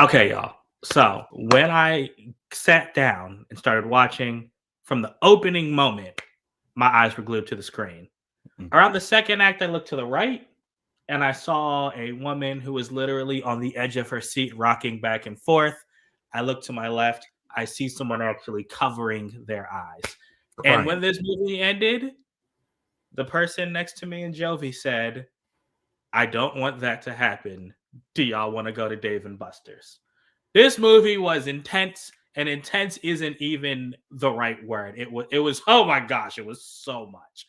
Okay, y'all. So when I sat down and started watching from the opening moment, my eyes were glued to the screen. Mhm. Around the second act, I looked to the right and I saw a woman who was literally on the edge of her seat, rocking back and forth. I looked to my left. I see someone actually covering their eyes. And when Crying. this movie ended, the person next to me in Jovi said, I don't want that to happen. Do y'all want to go to Dave and Buster's? This movie was intense, and intense isn't even the right word. It was oh my gosh, it was so much.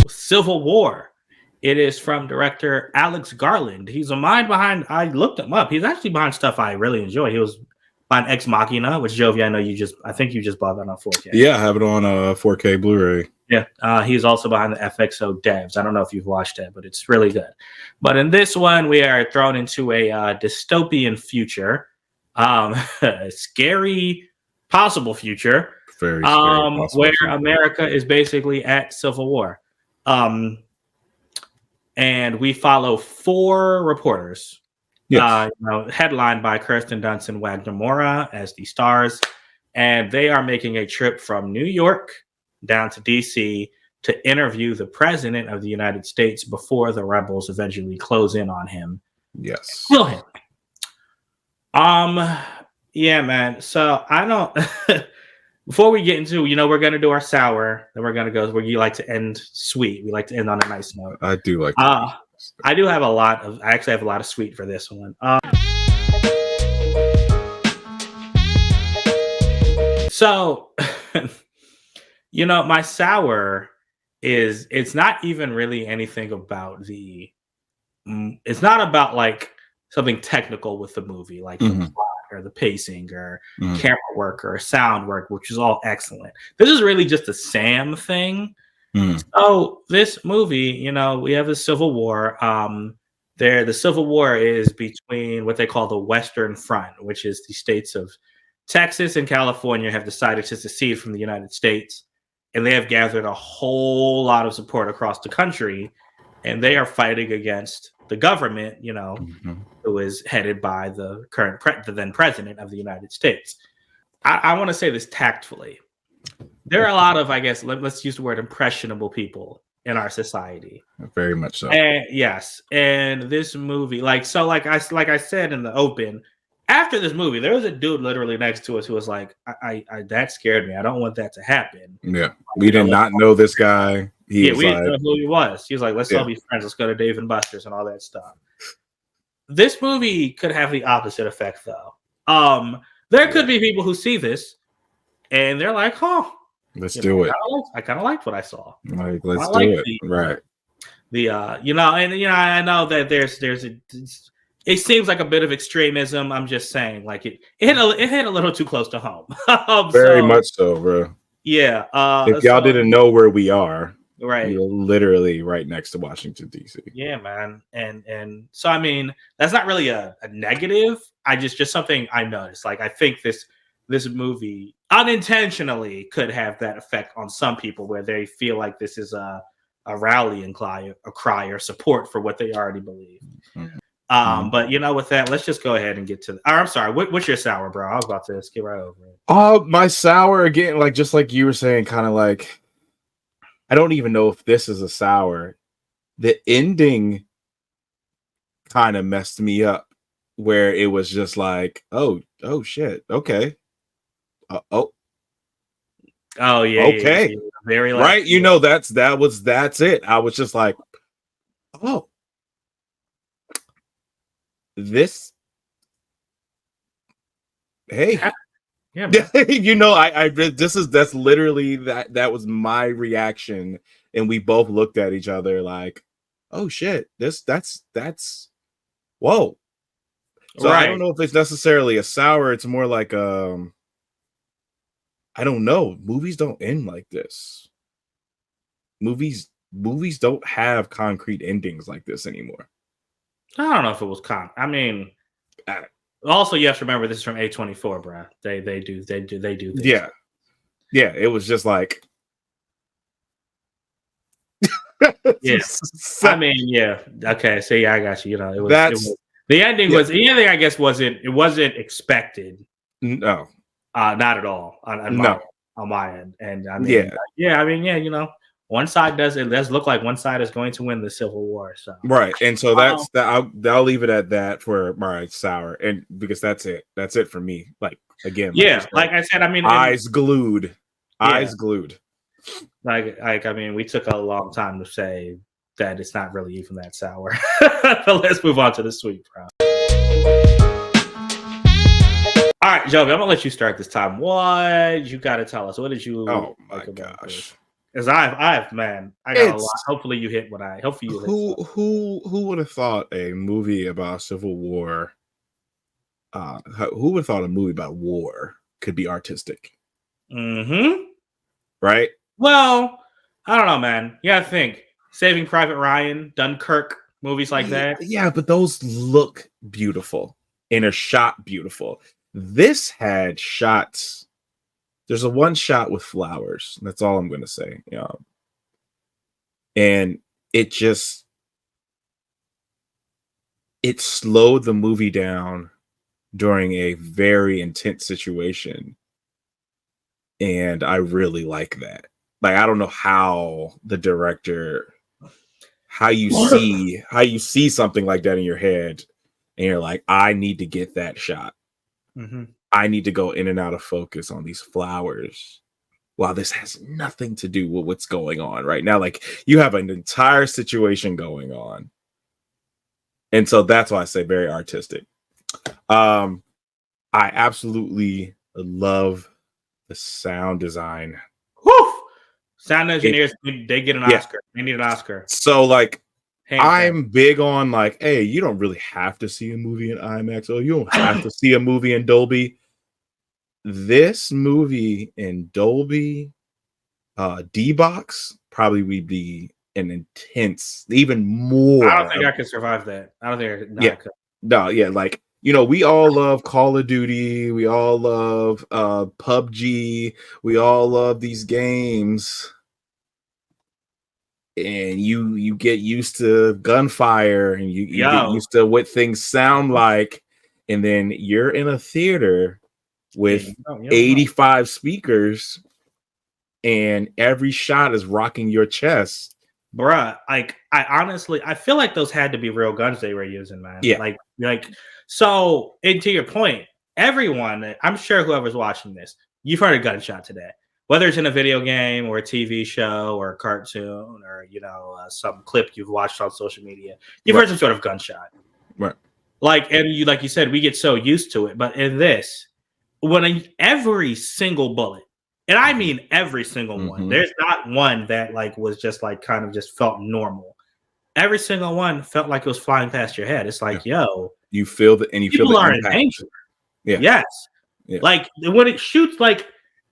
Civil War. It is from director Alex Garland. He's a mind behind. I looked him up. He's actually behind stuff I really enjoy. He was behind Ex Machina, which Jovi, I know you just. I think you just bought that on 4K. Yeah, I have it on 4K Blu-ray. Yeah, he's also behind the FXO devs. I don't know if you've watched it, but it's really good. But in this one, we are thrown into a dystopian future, a scary possible future, Very scary. where America is basically at civil war. And we follow four reporters, Yes. headlined by Kirsten Dunst and Wagner Moura as the stars. And they are making a trip from New York down to DC to interview the president of the United States before the rebels eventually close in on him. Yes. Kill him. Yeah, man. So I don't. Before we get into, we're gonna do our sour, then we're gonna go where you like to end sweet. We like to end on a nice note. I do like. I do have a lot of. I actually have a lot of sweet for this one. So, my sour is it's not even really anything about the. It's not about like something technical with the movie, like the plot or the pacing or camera work or sound work, which is all excellent. This is really just a Sam thing. So this movie, we have the Civil War. The Civil War is between what they call the Western Front, which is the states of Texas and California have decided to secede from the United States, and they have gathered a whole lot of support across the country, and they are fighting against the government, who is headed by the the then president of the United States. I want to say this tactfully. There are a lot of, I guess, let's use the word impressionable people in our society. Very much so. And yes, and this movie, like I said in the open, after this movie, there was a dude literally next to us who was like, "I that scared me. I don't want that to happen." Yeah, we did not know this guy. We didn't know who he was. He was like, "Let's all be friends. Let's go to Dave and Buster's and all that stuff." This movie could have the opposite effect, though. There could be people who see this and they're like, "Oh, let's do it." I kind of liked what I saw. Like, let's do it. Right. I know that there's it seems like a bit of extremism. I'm just saying, like it hit a little too close to home. Very much so, bro. Yeah. If y'all didn't know where we are, right, you're literally right next to Washington D.C. Yeah, man. And so I mean, that's not really a negative. I just something I noticed. Like I think this movie unintentionally could have that effect on some people where they feel like this is a rallying cry or support for what they already believe. But with that, let's just go ahead and get to I'm sorry, what's your sour, bro? I was about to skip right over it. My sour, again, like just like you were saying, kind of like, I don't even know if this is a sour. The ending kind of messed me up, where it was just like, oh shit, okay. Oh yeah, okay, yeah. Very right. That's it. I was just like, oh, this. Hey, yeah. That's literally that was my reaction, and we both looked at each other like, oh shit, that's whoa. So right. I don't know if it's necessarily a sour. It's more like I don't know. Movies don't end like this. Movies don't have concrete endings like this anymore. I don't know if it was I mean, Also, you have to remember this is from A24, bro. They do things. Yeah. Yeah, it was just like Yeah. I mean, yeah. Okay, so yeah, I got you. You know, it was the ending yeah. was the ending, I guess wasn't expected. No. Not at all on my end. And I mean, you know, one side does look like one side is going to win the Civil War. So right. And so that's that I'll leave it at that for my sour. And because that's it. That's it for me. Like again, like I said, I mean eyes glued. Eyes glued. Like I mean, we took a long time to say that it's not really even that sour. But let's move on to the sweet, bro. All right, Jovi, I'm gonna let you start this time. What you got to tell us? What did you? Oh my gosh! Because I got a lot. Hopefully, you hit what I. Hopefully, you hit. Who would have thought a movie about Civil War? Who would have thought a movie about war could be artistic? Mm-hmm. Right. Well, I don't know, man. Yeah, I think Saving Private Ryan, Dunkirk, movies like that. Yeah, but those look beautiful and are shot beautiful. This had shots. There's a one shot with flowers. That's all I'm going to say. And it slowed the movie down during a very intense situation. And I really like that. Like, I don't know how the director, how you see something like that in your head and you're like, I need to get that shot. Mm-hmm. I need to go in and out of focus on these flowers. Wow, this has nothing to do with what's going on right now. Like, you have an entire situation going on. And so that's why I say very artistic. I absolutely love the sound design. Woo! Sound engineers, they get an Oscar. They need an Oscar. So, like, I'm big on, like, hey, you don't really have to see a movie in IMAX. Oh, you don't have to see a movie in Dolby. This movie in Dolby D-Box probably would be an intense, even more. I don't think I could survive that. I don't think I could. I could. No, yeah, like, you know, we all love Call of Duty. We all love PUBG. We all love these games. And you get used to gunfire and you get used to what things sound like. And then you're in a theater with 85 speakers and every shot is rocking your chest. Bruh, like, I feel like those had to be real guns they were using, man. Yeah. Like, so, and to your point, everyone, I'm sure whoever's watching this, you've heard a gunshot today. Whether it's in a video game or a TV show or a cartoon or, you know, some clip you've watched on social media, you've heard some sort of gunshot. Right. Like, and like you said, we get so used to it. But in this, when every single bullet, and I mean every single one, there's not one that like was just like kind of just felt normal. Every single one felt like it was flying past your head. It's like, yo, you feel the people are in danger. Yeah. Yes. Yeah. Like when it shoots, like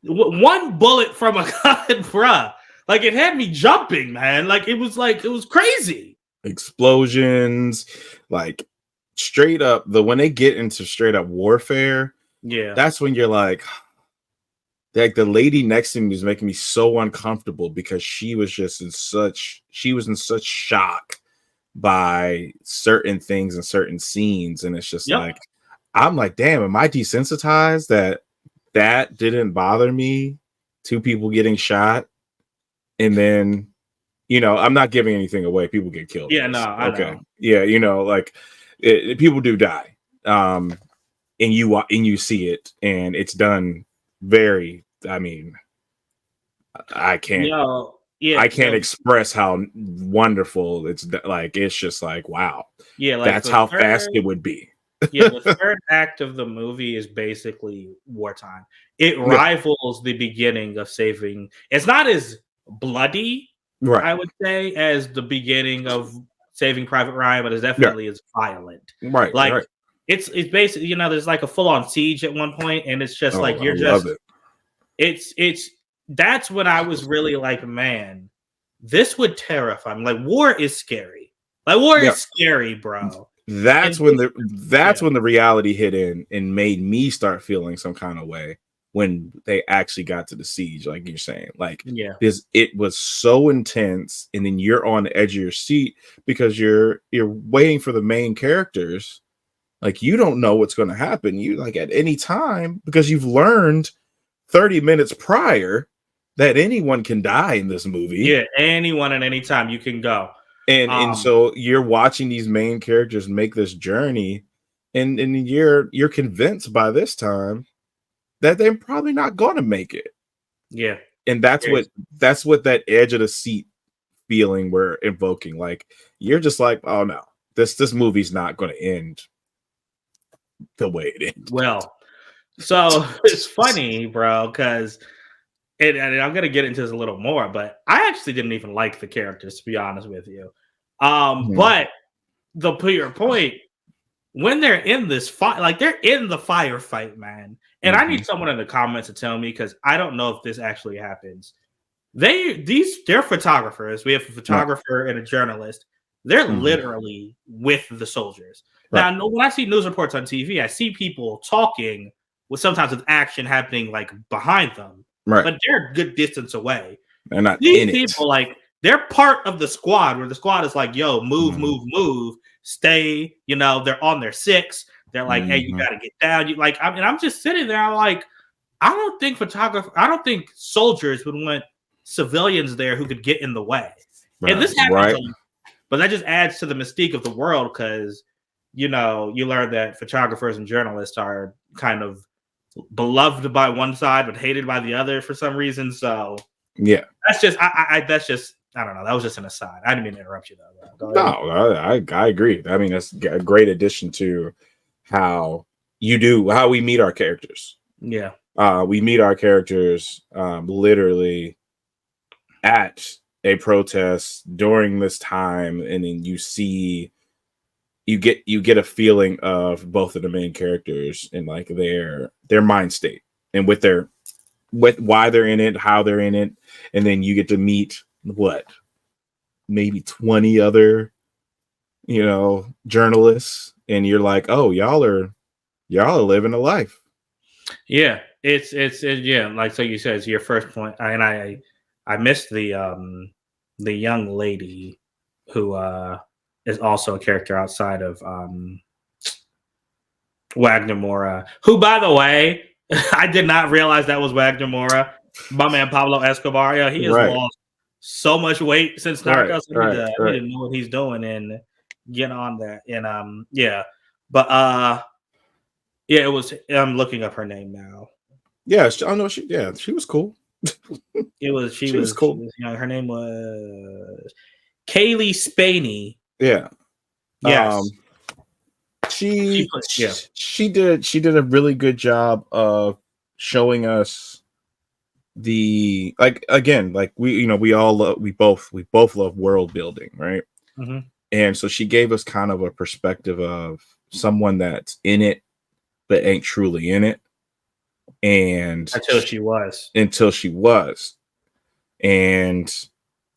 one bullet from a gun, bruh, like it had me jumping, man. Like it was crazy. Explosions, like straight up. When they get into straight up warfare, that's when you're like the lady next to me was making me so uncomfortable because she was in such shock by certain things and certain scenes, and it's just like, I'm like, damn, am I desensitized that didn't bother me? Two people getting shot, and then, you know, I'm not giving anything away. People get killed. Yeah, no, I know. Yeah, you know, like people do die, and you see it, and it's done very. I mean, I can't. I can't express how wonderful it's like. It's just like, wow. Yeah, like that's how fast it would be. Yeah, the third act of the movie is basically wartime. It rivals the beginning of Saving. It's not as bloody, I would say, as the beginning of Saving Private Ryan, but it's definitely as violent. Right. Like it's basically, you know, there's like a full-on siege at one point, and it's just like you're just. It's that's when I was really like, man, this would terrify me. Like, war is scary. Like, war is scary, bro. that's And when yeah, when the reality hit in and made me start feeling some kind of way when they actually got to the siege, like you're saying. Like yeah, this, it was so intense, and then you're on the edge of your seat because you're waiting for the main characters. Like you don't know what's going to happen. You like at any time because you've learned 30 minutes prior that anyone can die in this movie. yeah. Anyone at any time you can go. And Um, so you're watching these main characters make this journey, and you're convinced by this time that they're probably not going to make it. yeah, And that's seriously. what that edge of the seat feeling we're invoking. Like you're just like, oh no, this movie's not going to end the way it ended. Well, so it's funny, bro, because and I'm gonna get into this a little more, but I actually didn't even like the characters, to be honest with you. Mhm. But to your point, when they're in this fight, like they're in the firefight, man. And I Mhm. need someone in the comments to tell me because I don't know if this actually happens. They're photographers. We have a Right. photographer and a journalist. They're Mhm. literally with the soldiers. Right. Now, when I see news reports on TV, I see people talking with sometimes with action happening like behind them, Right. but they're a good distance away. They're not These in it. people, like, they're part of the squad where the squad is like, yo, move, Mhm. move, move, stay. You know, they're on their six. They're like, hey, you Mhm. got to get down. You like, I mean, I'm just sitting there. I'm like, I don't think soldiers would want civilians there who could get in the way. And Right. this happens, Right. but that just adds to the mystique of the world because, you know, you learn that photographers and journalists are kind of beloved by one side but hated by the other for some reason. So Yeah. that's just, that's just, I don't know. That was just an aside. I didn't mean to interrupt you though. Go No, ahead. I agree. I mean, that's a great addition to how how we meet our characters. Yeah. We meet our characters literally at a protest during this time, and then you get a feeling of both of the main characters and like their mind state and with why they're in it, how they're in it, and then you get to meet what maybe 20 other journalists, and you're like, oh, y'all are living a life. Yeah. Yeah. Like, so you said, it's your first point. And I missed the young lady who, is also a character outside of Wagner Mora, who, by the way, I did not realize that was Wagner Mora. My man Pablo Escobar. Yeah, he has Right, lost so much weight since right, Narcos. right, I need right. to know what he's doing and get on that. And yeah, but yeah, it was. I'm looking up her name now. Yeah, I know she was cool. It was She was she cool. was young. Her name was Kaylee Spaney. Yeah. Um Yes, she put. Yeah. she did a really good job of showing us the like again like we both love world building, right? Mm-hmm. And so she gave us kind of a perspective of someone that's in it but ain't truly in it, and Until she was. until she was, and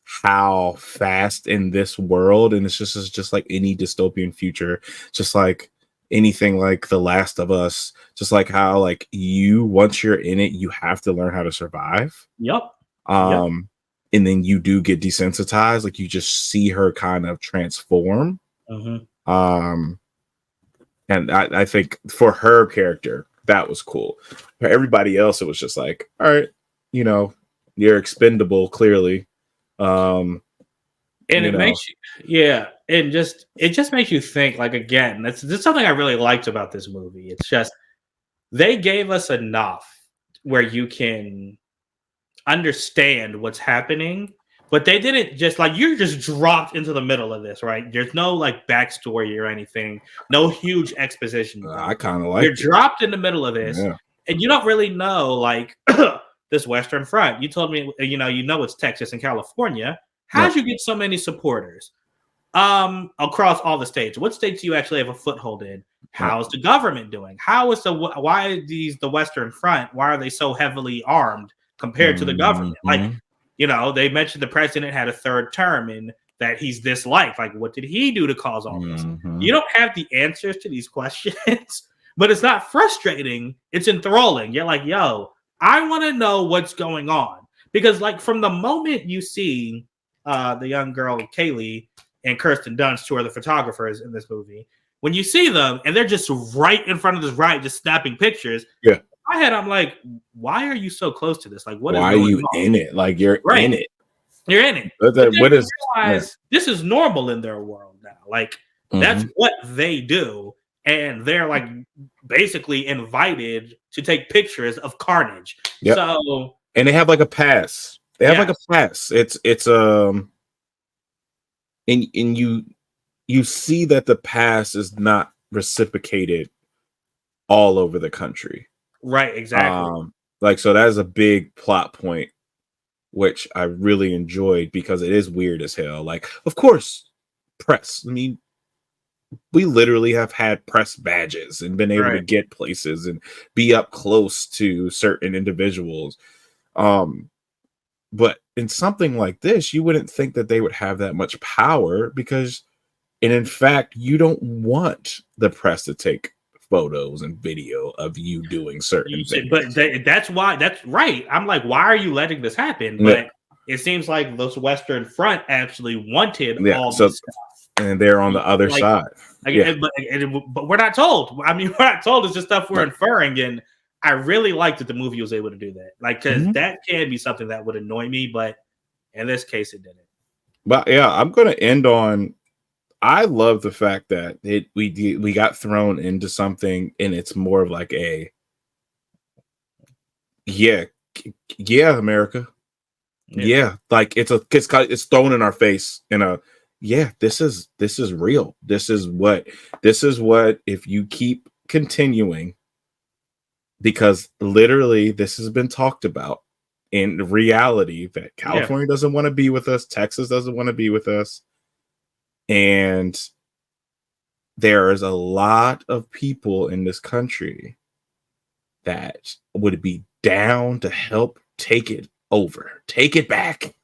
how fast in this world, and it's just like any dystopian future, just like anything like The Last of Us, just like how like you once you're in it, you have to learn how to survive. Yep. Yep. Um, and then you do get desensitized, like you just see her kind of transform. Mm-hmm. Um, and I think for her character, that was cool. For everybody else, it was just like, all right, you know, you're expendable, clearly. Um, And you it know, makes you, yeah, it just makes you think. Like, again, that's something I really liked about this movie. It's just they gave us enough where you can understand what's happening, but they didn't just like you're just dropped into the middle of this, right? There's no like backstory or anything, no huge exposition I dump. kind of You're liked it. dropped in the middle of this, Yeah. and you don't really know like this Western Front. You told me, you know it's Texas and California. Right. How'd you get so many supporters? Across all the states. What states do you actually have a foothold in? Right. How's the government doing? How is why are the Western Front? Why are they so heavily armed compared to the government? Like, Mhm. they mentioned the president had a third term, and that he's disliked? Like, what did he do to cause all this? Mhm. You don't have the answers to these questions, but it's not frustrating. It's enthralling. You're like, yo, I want to know what's going on. Because, like, from the moment you see the young girl, Kaylee, and Kirsten Dunst, who are the photographers in this movie, when you see them and they're just right in front of this riot, just snapping pictures. Yeah. In my head, I'm like, why are you so close to this? Like, what is why are going you on? in it? Like, you're Right. in it. You're in it. But But then what you is realize this is normal in their world now. Like, that's what they do. And they're like basically invited to take pictures of carnage. Yep. So, and they have like a pass. They have like a pass. It's and you see that the pass is not reciprocated all over the country. Right, exactly. Like, so that is a big plot point, which I really enjoyed because it is weird as hell. Like, of course, press. I mean, we literally have had press badges and been able to get places and be up close to certain individuals. But in something like this, you wouldn't think that they would have that much power because, and in fact, you don't want the press to take photos and video of you doing certain things. But that's why. That's right. I'm like, why are you letting this happen? But it seems like those Western Front actually wanted all this stuff. And they're on the other side. But we're not told. I mean, we're not told. It's just stuff we're inferring. And I really liked that the movie was able to do that. Like, because that can be something that would annoy me. But in this case, it didn't. But yeah, I'm going to end on, I love the fact that we got thrown into something and it's more of like a, yeah, America. Yeah. Like it's thrown in our face in a, yeah, this is real. This is what if you keep continuing, because literally this has been talked about in reality that California doesn't want to be with us. Texas doesn't want to be with us. And there is a lot of people in this country that would be down to help take it over, take it back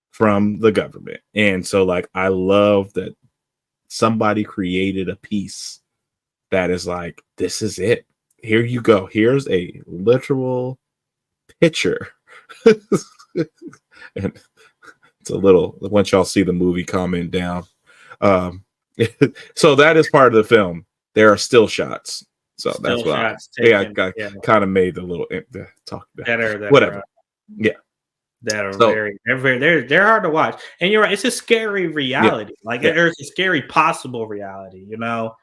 from the government. And so, like, I love that somebody created a piece that is like, this is it. Here you go. Here's a literal picture. And it's a little, once y'all see the movie, comment down. So that is part of the film. There are still shots. So that's why I kind of made the little talk about whatever. That are they're hard to watch. And you're right, it's a scary reality. There's a scary possible reality, you know.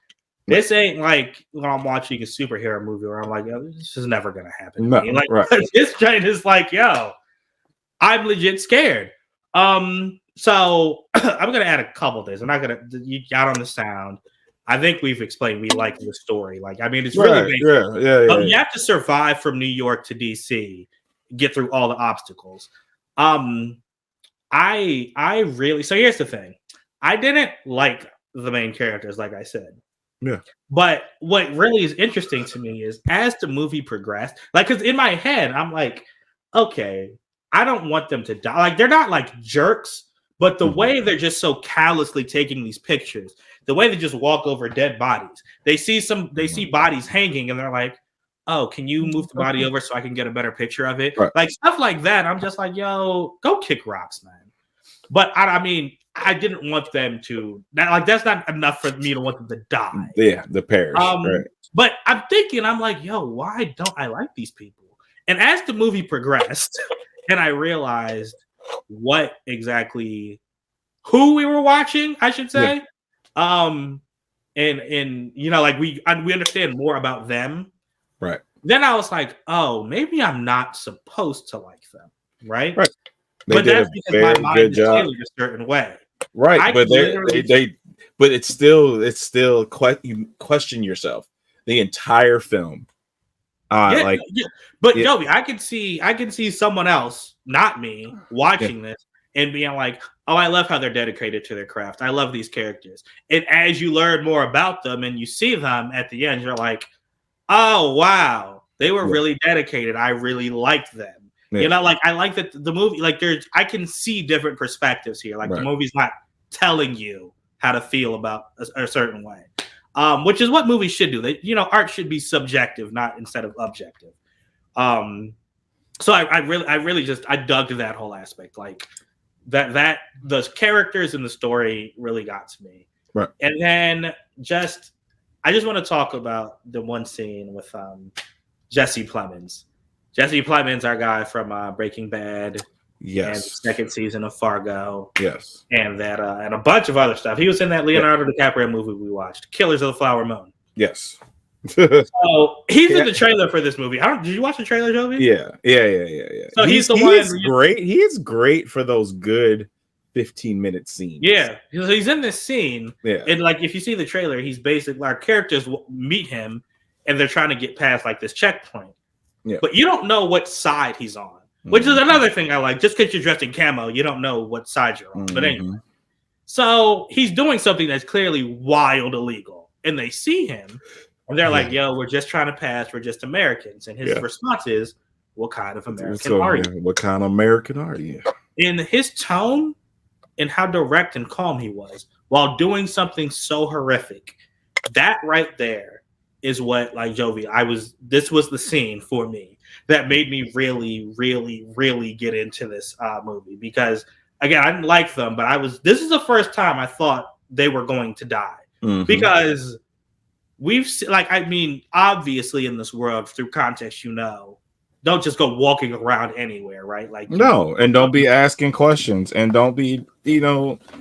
This ain't like when I'm watching a superhero movie where I'm like, oh, this is never gonna happen to me. Like, this train is like, yo, I'm legit scared. So I'm gonna add a couple things. I'm not gonna, you got on the sound. I think we've explained we like the story. Like, I mean, it's really basic. You have to survive from New York to DC, get through all the obstacles. I really, so here's the thing. I didn't like the main characters, like I said. Yeah. But what really is interesting to me is as the movie progressed, like, because in my head, I'm like, okay, I don't want them to die. Like, they're not like jerks, but the way they're just so callously taking these pictures, the way they just walk over dead bodies, they see bodies hanging and they're like, oh, can you move the body over so I can get a better picture of it? Right. Like, stuff like that. I'm just like, yo, go kick rocks, man. But I mean, I didn't want them to, that's not enough for me to want them to die. Yeah, the perish. Right. But I'm like, yo, why don't I like these people? And as the movie progressed, and I realized what exactly who we were watching, I should say. And you know, like we understand more about them. Right. Then I was like, oh, maybe I'm not supposed to like them. Right. But that's because my mind is tailored a certain way. Right. But but it's still question yourself the entire film. But Joey, I can see someone else, not me, watching this and being like, oh, I love how they're dedicated to their craft. I love these characters. And as you learn more about them and you see them at the end, you're like, oh, wow, they were really dedicated. I really liked them. You know, like, I like that the movie, like, I can see different perspectives here. Like, the movie's not telling you how to feel about a certain way, which is what movies should do. They, art should be subjective, not instead of objective. So I really just I dug that whole aspect, like that those characters in the story really got to me. Right. And then I just want to talk about the one scene with Jesse Plemons. Jesse Plemons, our guy from Breaking Bad, yes, and the second season of Fargo, yes, and that and a bunch of other stuff. He was in that Leonardo DiCaprio movie we watched, Killers of the Flower Moon. yes. So he's in the trailer for this movie. Did you watch the trailer, Jovi? Yeah. So he's the he one. Is great. He is great for those good 15-minute scenes. Yeah, so he's in this scene. Yeah, and like if you see the trailer, he's basically our characters meet him, and they're trying to get past like this checkpoint. Yeah, but you don't know what side he's on, which is another thing I like. Just because you're dressed in camo, you don't know what side you're on. But anyway, so he's doing something that's clearly wild illegal, and they see him. And they're like, yo, we're just trying to pass. We're just Americans. And his response is, what kind of American are you? What kind of American are you? In his tone and how direct and calm he was while doing something so horrific, that right there is what, like, Jovi, this was the scene for me that made me really, really, really get into this movie. Because, again, I didn't like them, but this is the first time I thought they were going to die. Because obviously in this world, through context, don't just go walking around anywhere, right? Like, no, and don't be asking questions, and don't be,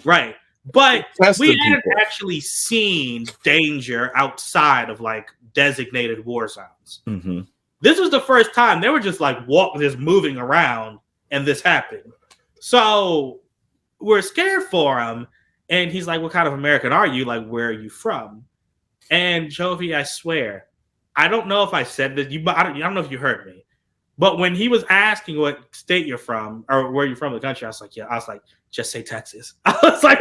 right. But we hadn't people. actually seen danger outside of like designated war zones. This was the first time they were just like just moving around, and this happened. So we're scared for him, and he's like, "What kind of American are you? Like, where are you from?" And Jovi, I swear, I don't know if I said this. I don't know if you heard me, but when he was asking what state you're from or where you're from in the country, I was like, just say Texas. Just say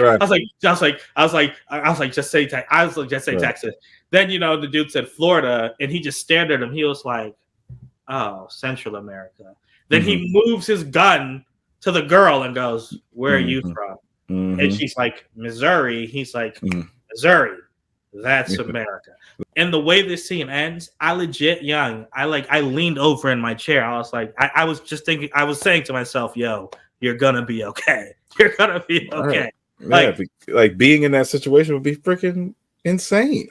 Texas. Then the dude said Florida, and he just stared at him. He was like, oh, Central America. Then he moves his gun to the girl and goes, where are you from? And she's like, Missouri. He's like, Missouri. That's America. And the way this scene ends, I leaned over in my chair. I was like, I was just thinking, I was saying to myself, yo, you're gonna be okay. You're gonna be okay. Right. Like being in that situation would be freaking insane.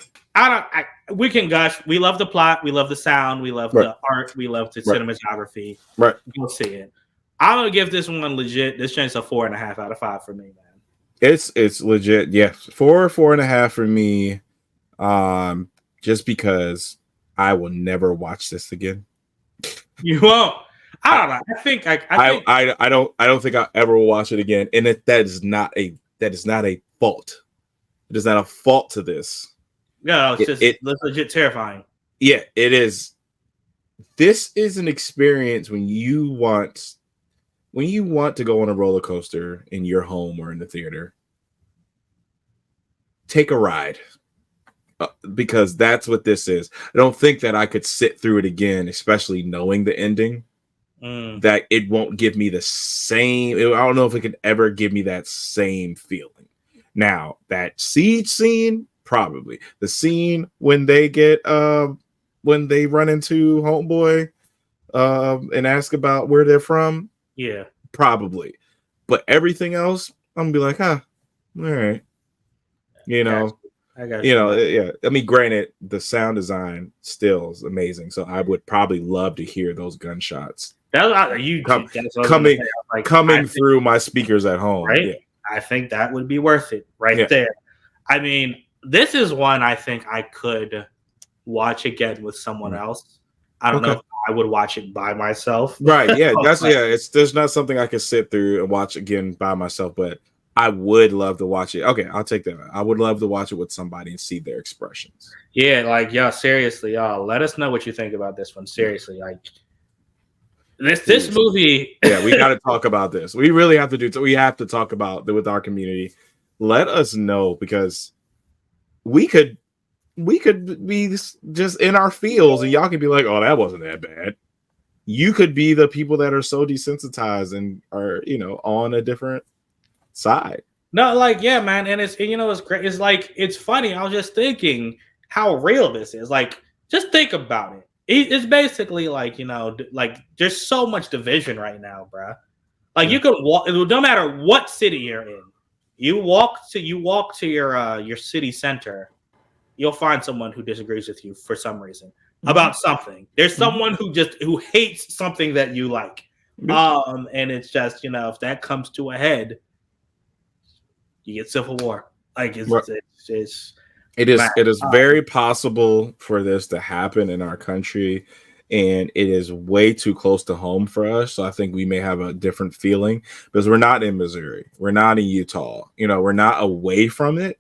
We can gush. We love the plot. We love the sound. We love the art. We love the cinematography. Right. You'll see it. I'm gonna give this one legit. This change a 4.5 out of 5 for me, man. It's legit. Yes, 4.5 for me. Just because I will never watch this again. You won't. I don't know. I don't think I'll ever watch it again. And that is not a fault. It is not a fault to this. No, it's legit terrifying. Yeah, it is. This is an experience when you want to go on a roller coaster in your home or in the theater. Take a ride. Because that's what this is. I don't think that I could sit through it again, especially knowing the ending. That it won't give me the same. I don't know if it could ever give me that same feeling. Now, that siege scene, probably. The scene when they get when they run into Homeboy and ask about where they're from. Yeah. Probably. But everything else, I'm gonna be like, all right. I mean, granted, the sound design still is amazing, so I would probably love to hear those gunshots coming through my speakers at home. Right? Yeah. I think that would be worth it there. I mean, this is one I think I could watch again with someone else. I don't know if I would watch it by myself. Right? Yeah, there's not something I could sit through and watch again by myself, but I would love to watch it. Okay, I'll take that. I would love to watch it with somebody and see their expressions. Yeah, seriously, y'all. Let us know what you think about this one. Seriously, this movie. Yeah, we got to talk about this. We really have to we have to talk about it with our community. Let us know, because we could be just in our fields and y'all could be like, oh, that wasn't that bad. You could be the people that are so desensitized and are, on a different side. No, like, yeah, man, and it's great. It's like it's funny. I was just thinking how real this is. Like, just think about it. It's basically like like there's so much division right now, bruh. Like you could walk, no matter what city you're in. You walk to your city center, you'll find someone who disagrees with you for some reason about something. There's someone who hates something that you like. And it's just, if that comes to a head, you get civil war. Like it is very possible for this to happen in our country, and it is way too close to home for us. So I think we may have a different feeling because we're not in Missouri, we're not in Utah, we're not away from it.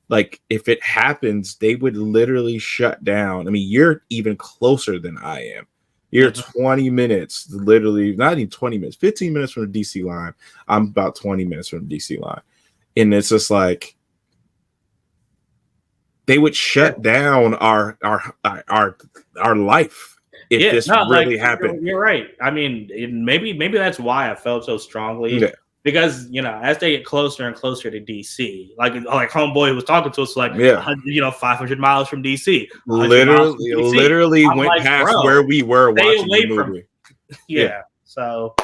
Like if it happens, they would literally shut down. I mean, you're even closer than I am. You're 20 minutes, literally not even 20 minutes, 15 minutes from the DC line. I'm about 20 minutes from the DC line. And it's just like they would shut down our life if this really happened. You're right. I mean, maybe that's why I felt so strongly. Because as they get closer and closer to DC, like homeboy was talking to us, like 500 miles from DC, literally went like, past where we were watching the movie. So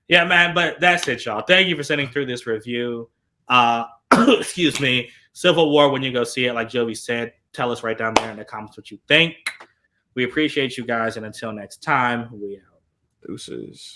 man, but that's it, y'all. Thank you for sending through this review. Excuse me. Civil War, when you go see it, like Jovi said, tell us right down there in the comments what you think. We appreciate you guys, and until next time, we out. Deuces.